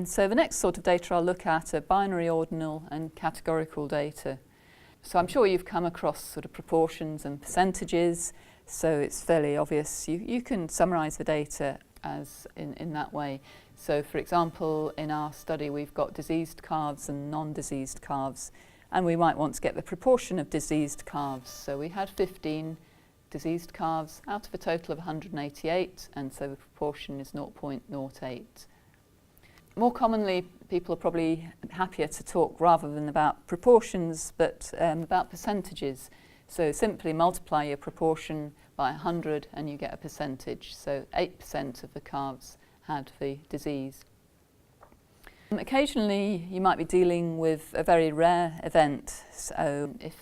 So the next sort of data I'll look at are binary, ordinal and categorical data. So I'm sure you've come across sort of proportions and percentages, so it's fairly obvious. You can summarise the data as in that way. So for example, in our study we've got diseased calves and non-diseased calves, and we might want to get the proportion of diseased calves. So we had 15 diseased calves out of a total of 188, and so the proportion is 0.08. More commonly, people are probably happier to talk rather than about proportions, but about percentages. So simply multiply your proportion by 100 and you get a percentage. So 8% of the calves had the disease. Occasionally you might be dealing with a very rare event. So if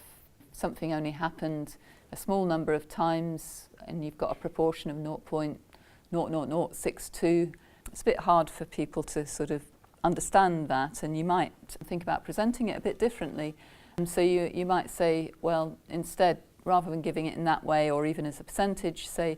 something only happened a small number of times and you've got a proportion of 0.00062, it's a bit hard for people to sort of understand that, and you might think about presenting it a bit differently. And so you might say, well, instead, rather than giving it in that way or even as a percentage, say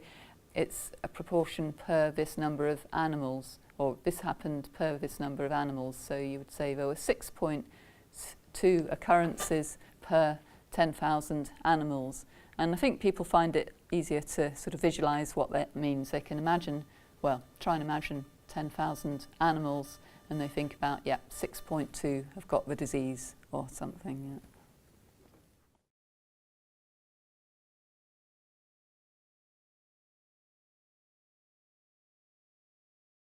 it's a proportion per this number of animals, or this happened per this number of animals. So you would say there were 6.2 occurrences per 10,000 animals. And I think people find it easier to sort of visualise what that means. They can imagine, well, try and imagine 10,000 animals, and they think about, 6.2 have got the disease or something. Yeah.